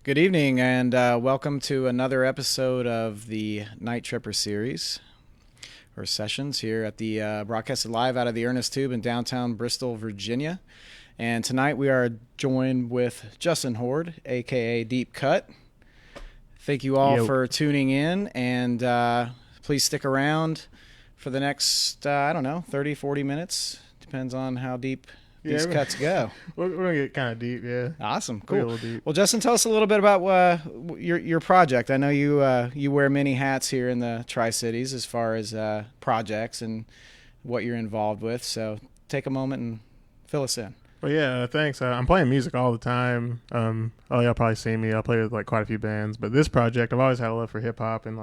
Good evening, and welcome to another episode of the Night Tripper series, or sessions here at the broadcasted live out of the Earnest Tube in downtown Bristol, Virginia. And tonight we are joined with Justin Horde, aka DeepnthCut. Thank you all for tuning in, and please stick around for the next, 30, 40 minutes. Depends on how deep these cuts go. We're going to get kind of deep, yeah. Awesome, We'll get a cool. little deep. Well, Justin, tell us a little bit about your project. I know you wear many hats here in the Tri-Cities as far as projects and what you're involved with. So take a moment and fill us in. Well, yeah, thanks. I'm playing music all the time. Y'all probably seen me. I play with quite a few bands. But this project, I've always had a love for hip-hop, and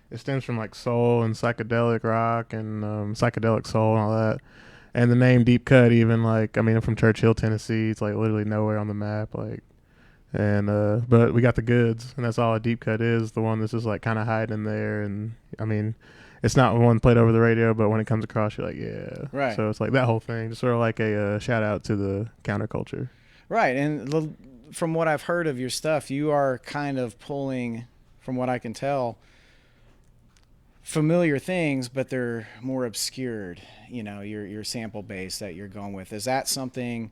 it stems from soul and psychedelic rock and psychedelic soul and all that. And the name DeepnthCut, even I'm from Churchill, Tennessee. It's literally nowhere on the map. But we got the goods, and that's all a DeepnthCut is. The one that's just kind of hiding in there. And it's not one played over the radio, but when it comes across, you're like, yeah. Right. So it's that whole thing, just sort of a shout out to the counterculture. Right. And from what I've heard of your stuff, you are kind of pulling, from what I can tell, familiar things, but they're more obscured. Your sample base that you're going with. Is that something?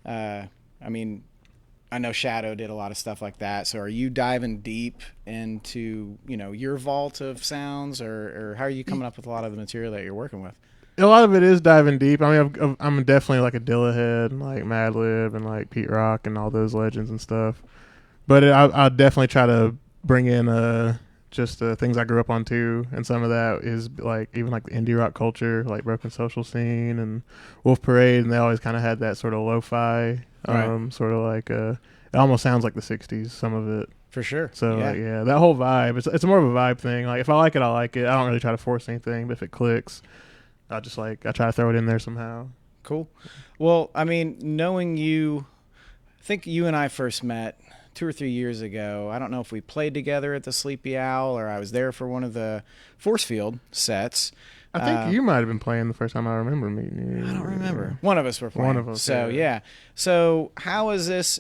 I know Shadow did a lot of stuff like that. So are you diving deep into your vault of sounds, or how are you coming up with a lot of the material that you're working with? A lot of it is diving deep. I'm definitely a Dilla head, Madlib and Pete Rock and all those legends and stuff. But I'll definitely try to bring in just things I grew up on too, and some of that is even the indie rock culture, Broken Social Scene and Wolf Parade, and they always kind of had that sort of lo-fi, right. sort of it almost sounds like the '60s, some of it. For sure. So yeah, that whole vibe, it's more of a vibe thing. If I like it, I like it. I don't really try to force anything, but if it clicks, I try to throw it in there somehow. Cool. Well, knowing you, I think you and I first met 2 or 3 years ago. I don't know if we played together at the Sleepy Owl or I was there for one of the Force Field sets. I think you might have been playing the first time I remember meeting you. I don't remember. One of us were playing. One of us. So yeah. So how is this?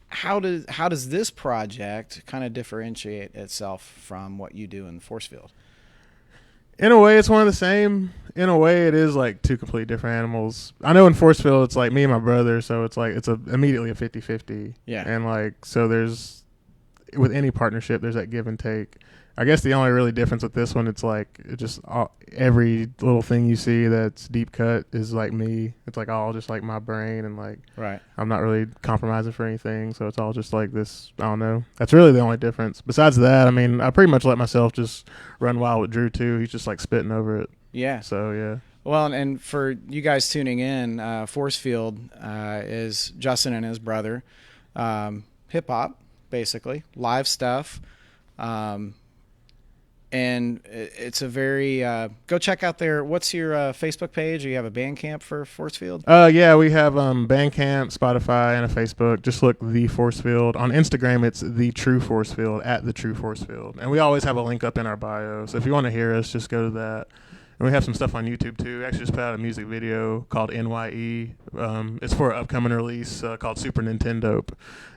How does this project kind of differentiate itself from what you do in the Force Field? In a way, it's one of the same. In a way, it is two complete different animals. I know in Force Field, it's me and my brother, so it's immediately a 50-50. Yeah. And so there's, with any partnership, there's that give and take. I guess the only really difference with this one, it's every little thing you see that's DeepnthCut is me. It's all just my brain, and right. I'm not really compromising for anything, so it's all just this. I don't know. That's really the only difference. Besides that, I pretty much let myself just run wild with Drew too. He's just spitting over it. Yeah. So yeah. Well, and for you guys tuning in, Force Field is Justin and his brother, hip hop basically, live stuff. And it's a very go check out their. What's your Facebook page? Or you have a Bandcamp for Force Field? Yeah, we have Bandcamp, Spotify, and a Facebook. Just look The Force Field. On Instagram, it's The True Force Field, @The True Force Field. And we always have a link up in our bio. So if you want to hear us, just go to that. And we have some stuff on YouTube too. We actually just put out a music video called NYE. It's for an upcoming release called Super Nintendo.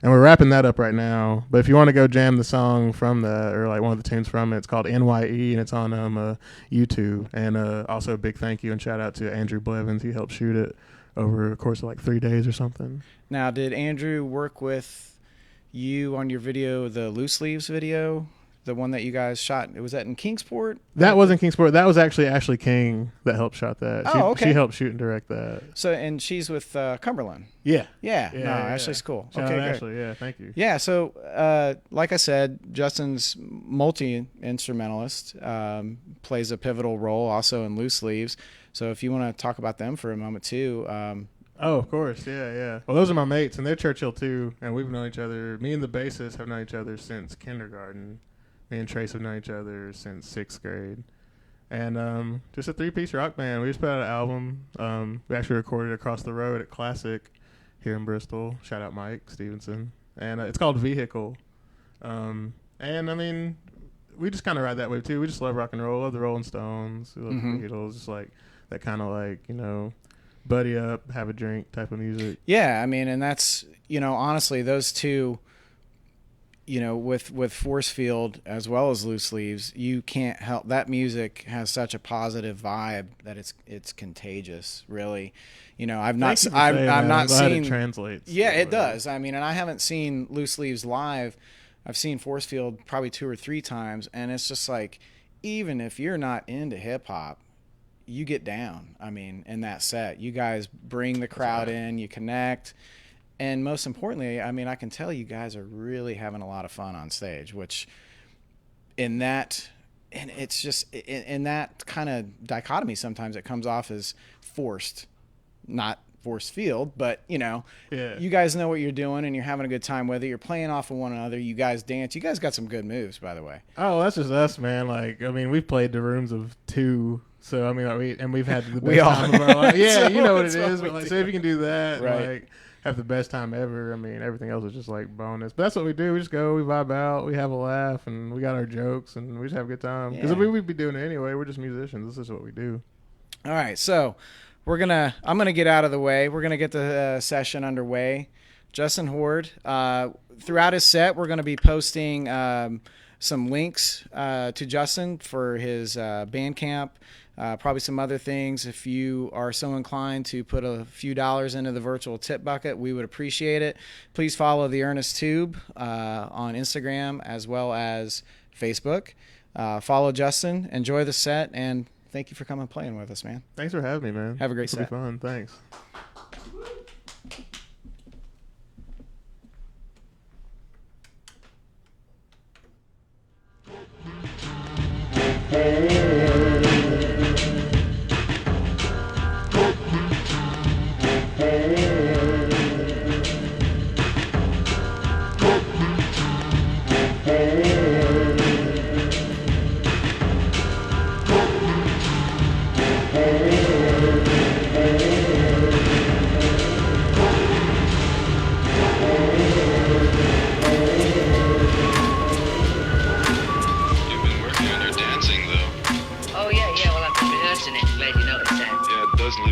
And we're wrapping that up right now. But if you want to go jam the song from that, or one of the tunes from it, it's called NYE, and it's on YouTube. And also a big thank you and shout out to Andrew Blevins. He helped shoot it over a course of 3 days or something. Now, did Andrew work with you on your video, the Loose Leaves video? The one that you guys shot, was that in Kingsport? That wasn't Kingsport. That was actually Ashley King that helped shot that. Okay. She helped shoot and direct that. So, and she's with Cumberland. Yeah. Yeah. No, Ashley's cool. Shout okay, out great. Ashley. Yeah, thank you. Yeah, so like I said, Justin's multi-instrumentalist, plays a pivotal role also in Loose Leaves. So if you want to talk about them for a moment too. Oh, of course. Yeah. Well, those are my mates, and they're Churchill too, and we've known each other. Me and the bassist have known each other since kindergarten. Me and Trace have known each other since 6th grade. And just a 3-piece rock band. We just put out an album. We actually recorded across the road at Classic here in Bristol. Shout out Mike Stevenson. And it's called Vehicle. And we just kind of ride that wave too. We just love rock and roll. Love the Rolling Stones. We love the Beatles. Just that kind of buddy up, have a drink type of music. Yeah, and that's honestly, those two, with Force Field as well as Loose Leaves, you can't help that music has such a positive vibe that it's contagious, really. I've not seen it translates. Yeah, it does. I mean, and I haven't seen Loose Leaves live. I've seen Force Field probably 2 or 3 times, and it's just like, even if you're not into hip hop, you get down. I mean, in that set, you guys bring the crowd in, you connect. And most importantly, I mean, I can tell you guys are really having a lot of fun on stage, which in that kind of dichotomy, sometimes it comes off as forced, not force field, but you guys know what you're doing and you're having a good time, whether you're playing off of one another, you guys dance. You guys got some good moves, by the way. Oh, that's just us, man. Like, I mean, we've played to rooms of 2. So, I mean, we've had the best time of our life. Yeah, you know what it is. But like, so if you can do that, right. Like, have the best time ever. I mean, everything else is just like bonus. But that's what we do. We just go, we vibe out, we have a laugh, and we got our jokes, and we just have a good time. Because we'd be doing it anyway. We're just musicians. This is what we do. All right, so I'm gonna get out of the way. We're gonna get the session underway. Justin Horde, throughout his set, we're gonna be posting some links to Justin for his Bandcamp. Probably some other things. If you are so inclined to put a few dollars into the virtual tip bucket, we would appreciate it. Please follow the Earnest Tube on Instagram as well as Facebook. Follow Justin. Enjoy the set, and thank you for coming and playing with us, man. Thanks for having me, man. Have a great set. It'll be fun. Thanks.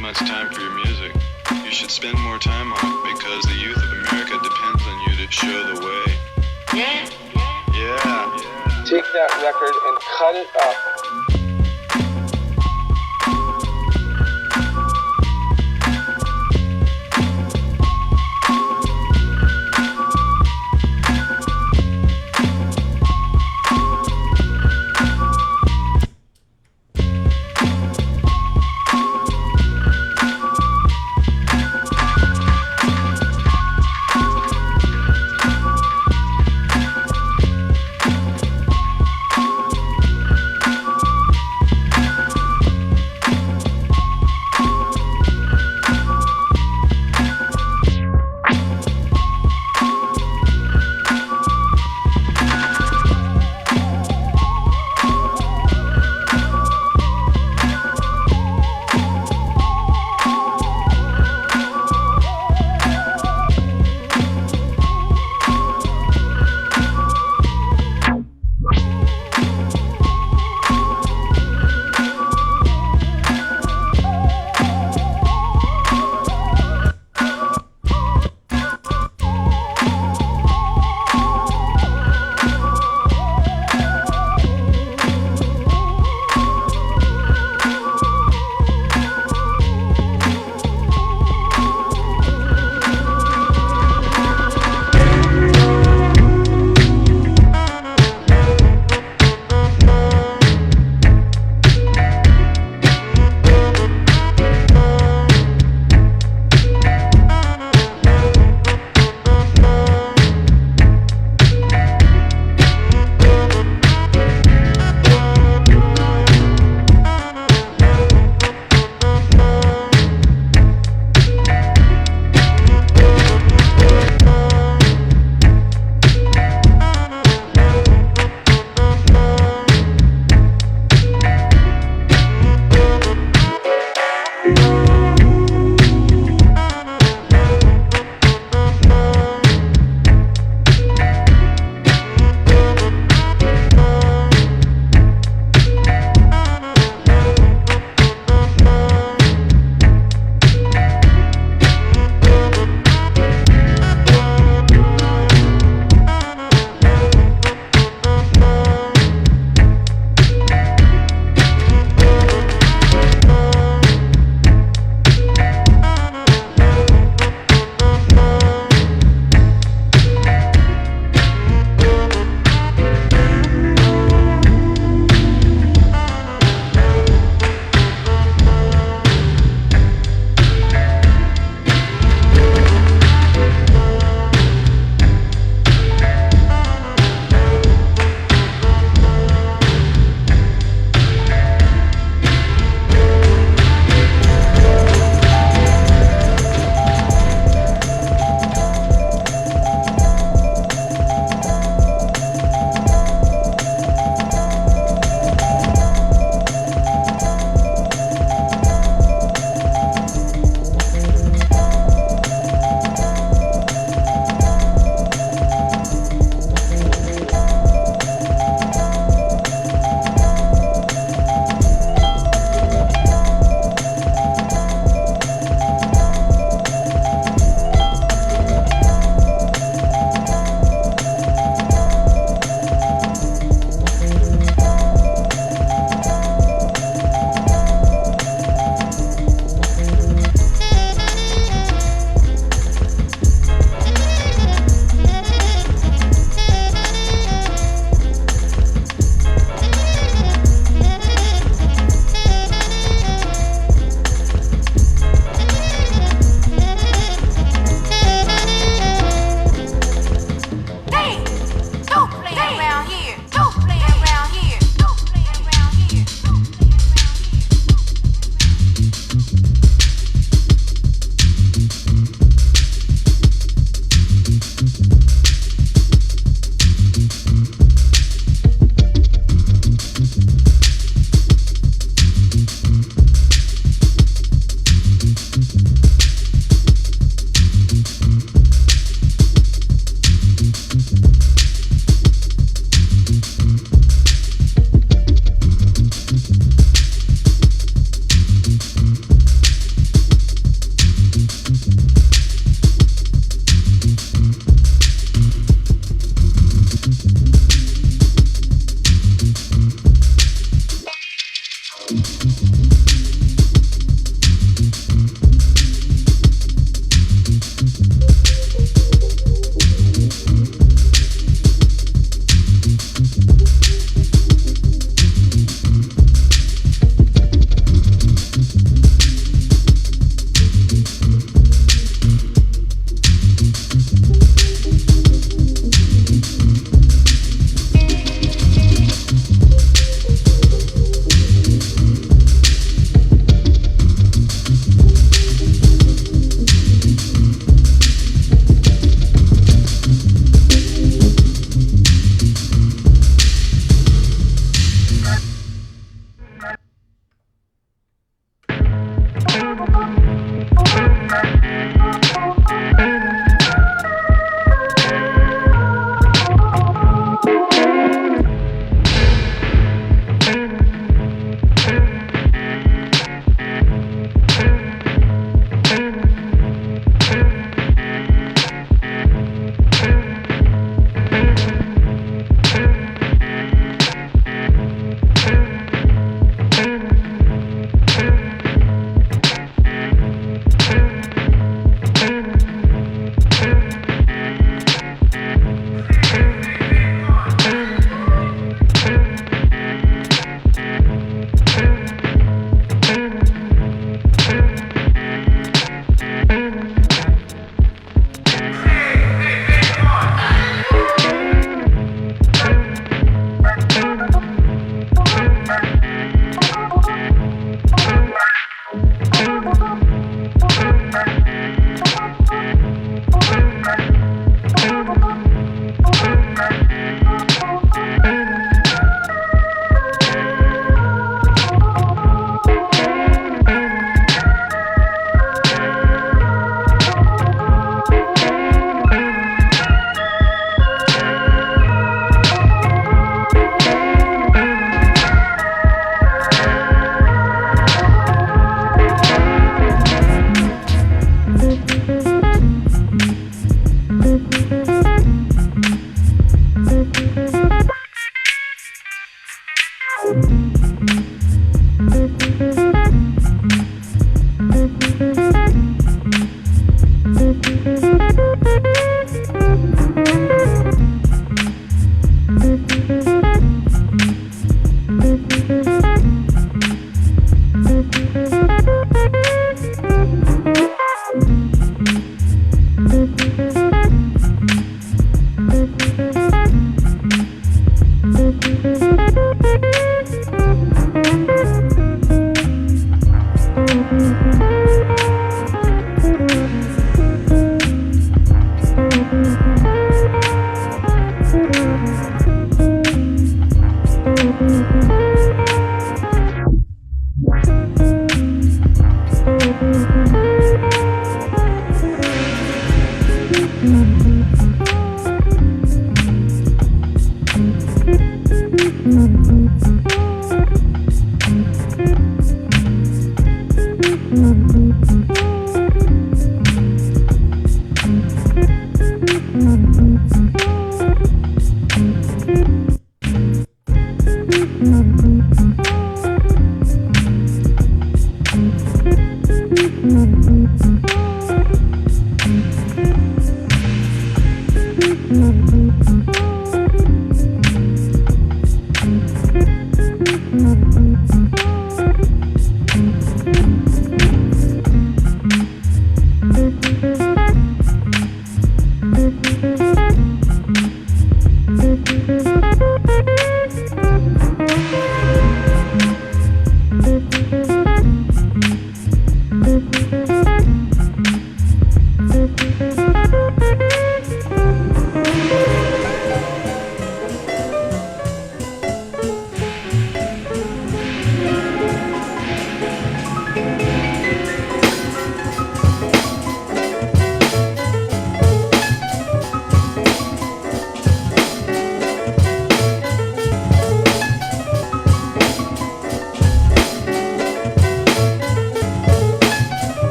Much time for your music. You should spend more time on it because the youth of America depends on you to show the way. Yeah. Take that record and cut it up.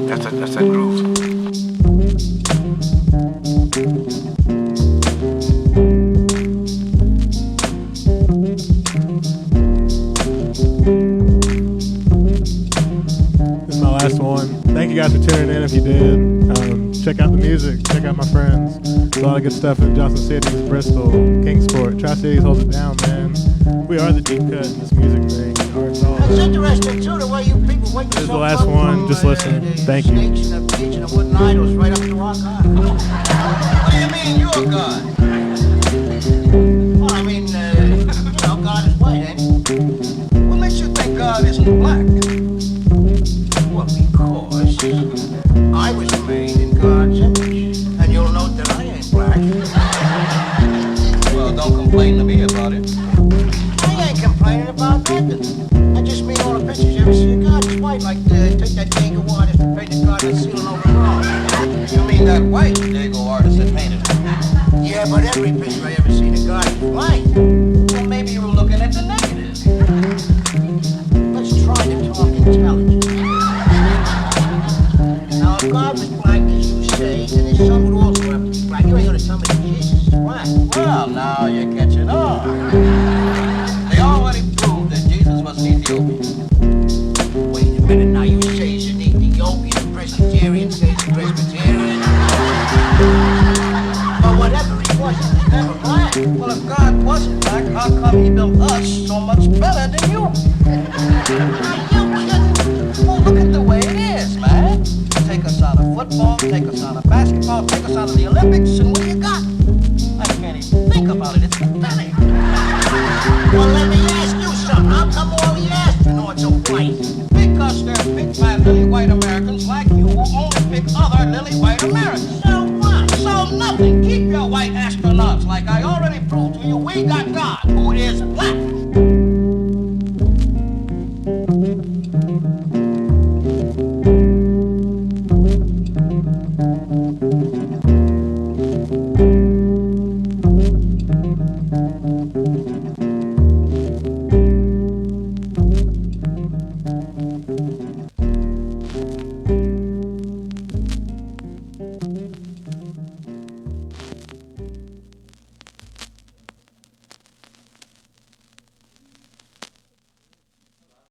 That's that groove. This is my last one. Thank you guys for tuning in if you did. Check out the music. Check out my friends. There's a lot of good stuff in Johnson City, Bristol, Kingsport. Tri-Cities holds it down, man. We are the deep cut in this music thing. It's interesting too the way you people wake This is the last one. Just listen. Thank you. Snakes and the pigeon and wooden idols right up to rock on. What do you mean you're God? Well, I mean, God is white, ain't he? What makes you think God isn't black? Well, because I was made in God's image, and you'll note that I ain't black. Well, don't complain to me about it. I ain't complaining about nothing. I just mean all the pictures you ever see of God is white, like take that Dago artist that painted God that's ceiling over wrong. You mean that white Dago artist that painted it? Yeah, but every picture I ever seen of God is white. Well, maybe you were looking at the negative. Let's try to talk intelligently. Now, if God was black, as you say, then his son would also have to be black. You ain't gonna tell me that Jesus is black. Well, now you're catching on. They already proved that Jesus was an Ethiopian. Wait a minute, now you say he's an Ethiopian, Presbyterian, say he's a Presbyterian. But whatever he was never black. Well, if God wasn't black, how come he built us so much better than you? Are you kidding? Well, look at the way it is, man. Take us out of football, take us out of basketball, take us out of the Olympics, and